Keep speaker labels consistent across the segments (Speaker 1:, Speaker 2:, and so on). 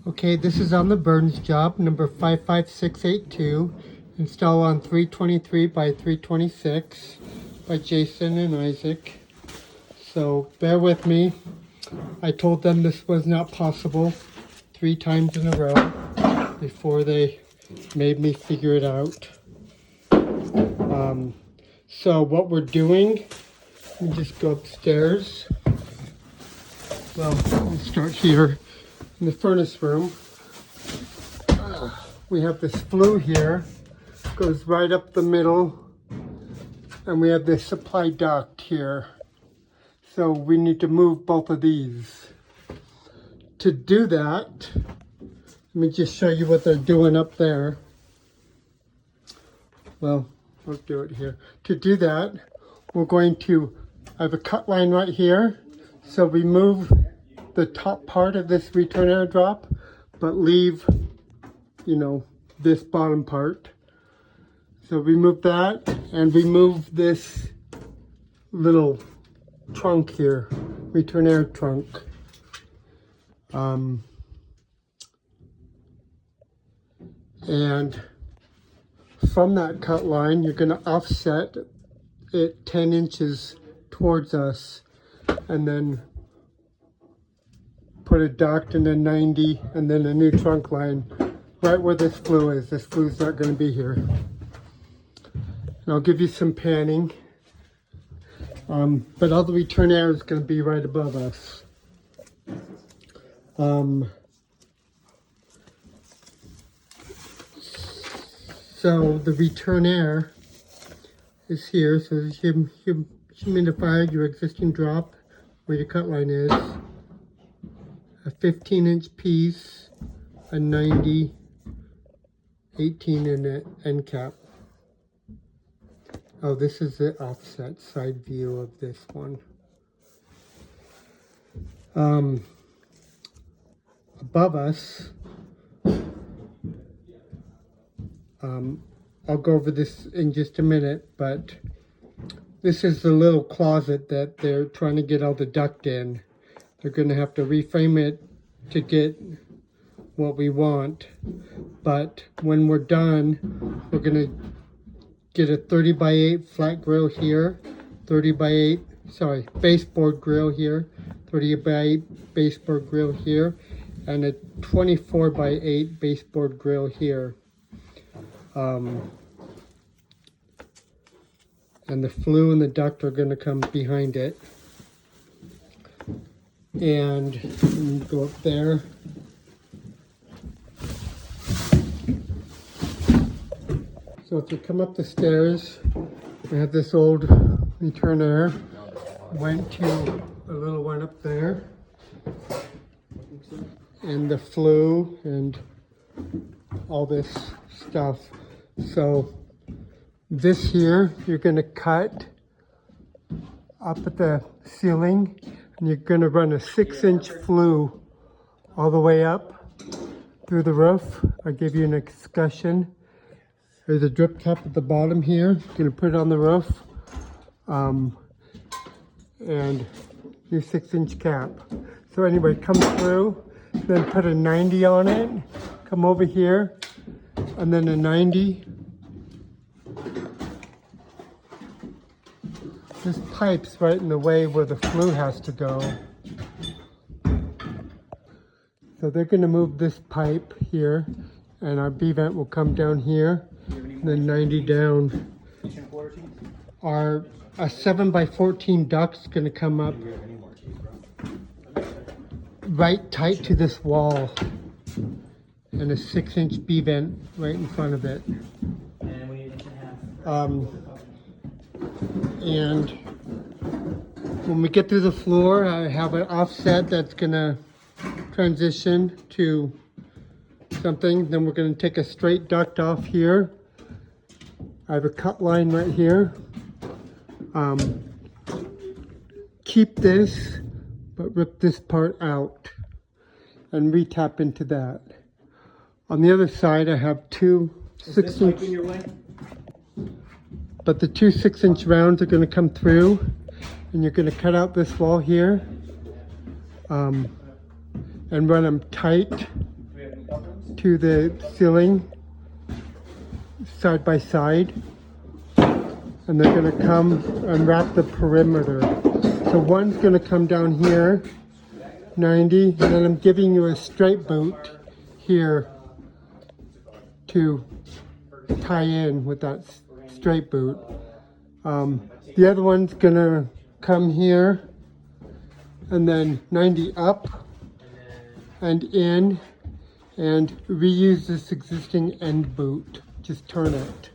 Speaker 1: Okay, this is on the Burns job, number 55682, install on 323 by 326 by Jason and Isaac. So bear with me. I told them this was not possible 3 times in a row before they made me figure it out. So what we're doing, let me just go upstairs. Well, we'll start here in the furnace room. We have this flue here, goes right up the middle, and we have this supply duct here. So we need to move both of these. To do that, let me just show you what they're doing up there. Well, I'll do it here. To do that, we're going to, I have a cut line right here. So we move the top part of this return air drop, but leave, this bottom part. So we move that, and we move this little trunk here, return air trunk. And from that cut line, you're going to offset it 10 inches towards us, and then put a duct and then 90, and then a new trunk line right where this flue is. This flue's not going to be here. And I'll give you some panning, but all the return air is going to be right above us. So the return air is here. So there's humidifier, your existing drop, where your cut line is. A 15-inch piece, a 90, 18 in the end cap. Oh, this is the offset side view of this one. Above us, I'll go over this in just a minute, but this is the little closet that they're trying to get all the duct in. They're going to have to reframe it to get what we want, but when we're done, we're going to get a 30 by 8 flat grill here, 30 by 8, baseboard grill here, 30 by 8 baseboard grill here, and a 24 by 8 baseboard grill here. And the flue and the duct are going to come behind it. And go up there. So if you come up the stairs, we have this old return air. Went to a little one up there. And the flue and all this stuff. So this here, you're going to cut up at the ceiling, and you're going to run a 6-inch flue all the way up through the roof. I'll give you an discussion. There's a drip cap at the bottom here. You're going to put it on the roof. And your 6-inch cap. So anyway, come through, then put a 90 on it. Come over here, and then a 90. This pipe's right in the way where the flue has to go. So they're going to move this pipe here, and our B-vent will come down here, and then 90 down. A 7 by 14 duct's going to come up right tight to this wall, and a 6-inch B-vent right in front of it. And when we get through the floor, I have an offset that's going to transition to something. Then we're going to take a straight duct off here. I have a cut line right here. Keep this, but rip this part out and re-tap into that. On the other side, I have two 6-inch. But the two 6-inch rounds are going to come through, and you're going to cut out this wall here, and run them tight to the ceiling side by side, and they're going to come and wrap the perimeter. So one's going to come down here 90, and then I'm giving you a straight boot here to tie in with that straight boot. The other one's going to come here and then 90 up and in, and reuse this existing end boot. Just turn it.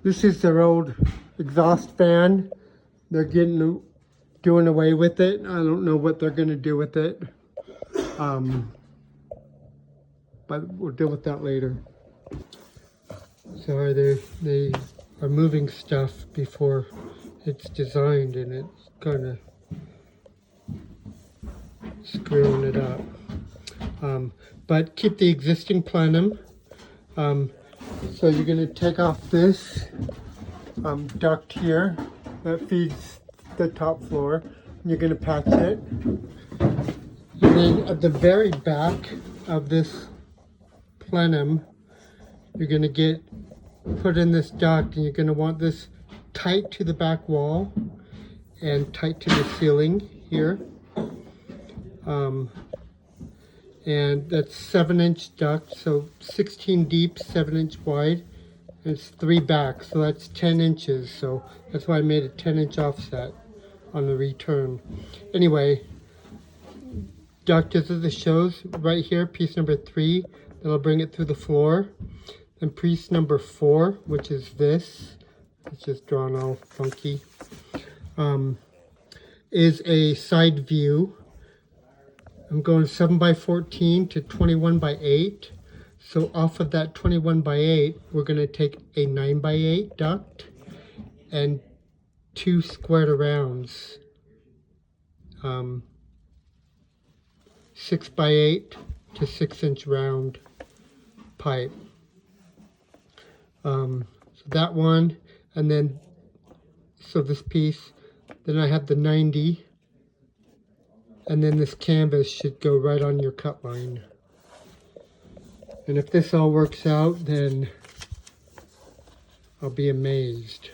Speaker 1: This is their old exhaust fan. They're doing away with it. I don't know what they're going to do with it. But we'll deal with that later. So they are moving stuff before it's designed, and it's kind of screwing it up. But keep the existing plenum. So you're going to take off this duct here that feeds the top floor, and you're going to patch it. And then at the very back of this plenum, you're going to put in this duct, and you're going to want this tight to the back wall and tight to the ceiling here. And that's 7-inch duct, so 16 deep, 7-inch wide. And it's 3 back, so that's 10 inches. So that's why I made a 10-inch offset on the return. Anyway, duct as it shows right here, piece number 3, that'll bring it through the floor. Then piece number 4, which is this, it's just drawn all funky, is a side view. I'm going 7x14 to 21x8. So off of that 21x8, we're going to take a 9x8 duct and 2 squared arounds. 6x8 to 6-inch round pipe. So that one, and then, so this piece, then I have the 90. And then this canvas should go right on your cut line. And if this all works out, then I'll be amazed.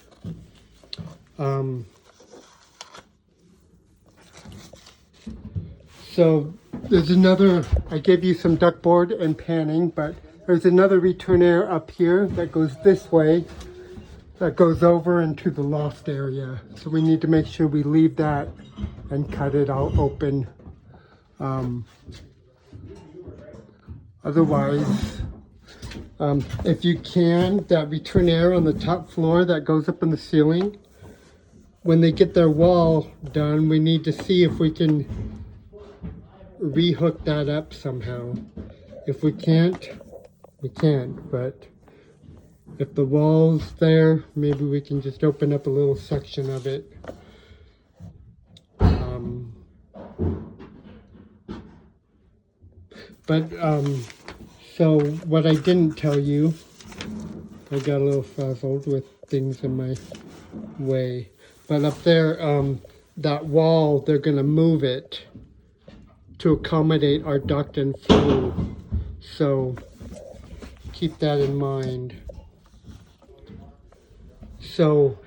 Speaker 1: So there's another, I gave you some ductboard and panning, but there's another return air up here that goes this way, that goes over into the loft area. So we need to make sure we leave that and cut it all open. Otherwise, if you can, that return air on the top floor that goes up in the ceiling, when they get their wall done, we need to see if we can rehook that up somehow. If we can't, we can't, but if the wall's there, maybe we can just open up a little section of it. So what I didn't tell you, I got a little frazzled with things in my way, but up there, that wall, they're going to move it to accommodate our duct and flue. So keep that in mind. So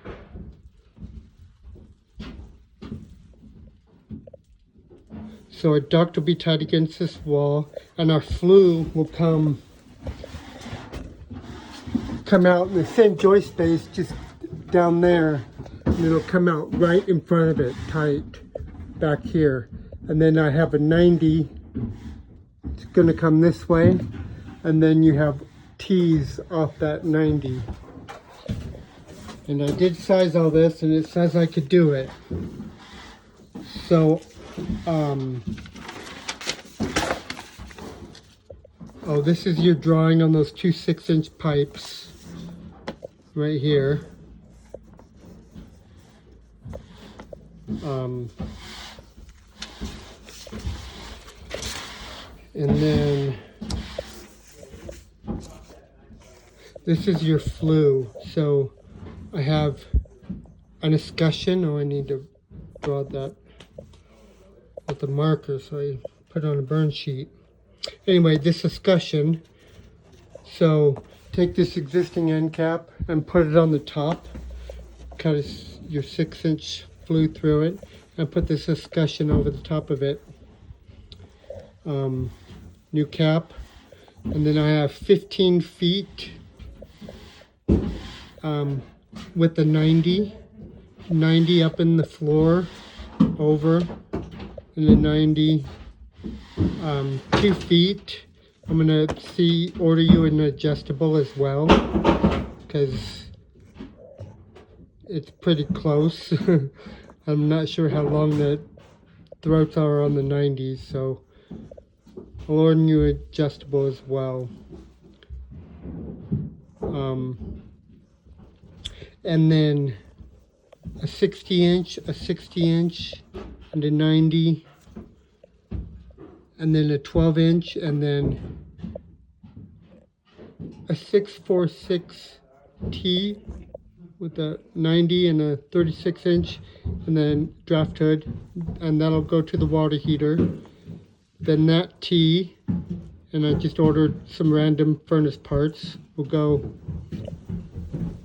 Speaker 1: our duct will be tied against this wall, and our flue will come out in the same joist space, just down there, and it'll come out right in front of it, tight back here. And then I have a 90, it's gonna come this way, and then you have T's off that 90. And I did size all this, and it says I could do it. So, oh, this is your drawing on those 2 6-inch pipes right here. And then this is your flue. So I have an escutcheon. Oh, I need to draw that with the marker, so I put on a burn sheet. Anyway, this discussion. So take this existing end cap and put it on the top. Cut your 6-inch flue through it and put this discussion over the top of it. New cap. And then I have 15 feet with the 90 up in the floor over, and the 90 2 feet. I'm gonna order you an adjustable as well, because it's pretty close. I'm not sure how long the throats are on the 90s, so I'll order you an adjustable as well. And then a 60-inch, and a 90, and then a 12-inch, and then a 646T with a 90 and a 36-inch, and then draft hood, and that'll go to the water heater. Then that T, and I just ordered some random furnace parts, will go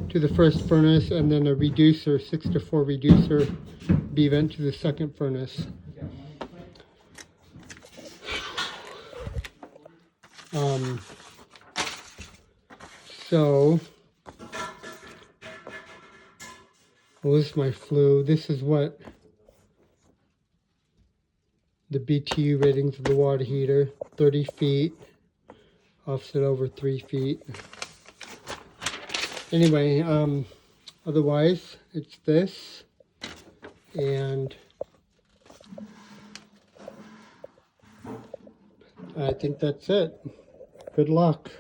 Speaker 1: to the first furnace, and then a reducer, 6-4 reducer, be vent to the second furnace. So, well, this is my flue. This is what the BTU ratings of the water heater, 30 feet, offset over 3 feet. Anyway, otherwise, it's this, and I think that's it. Good luck.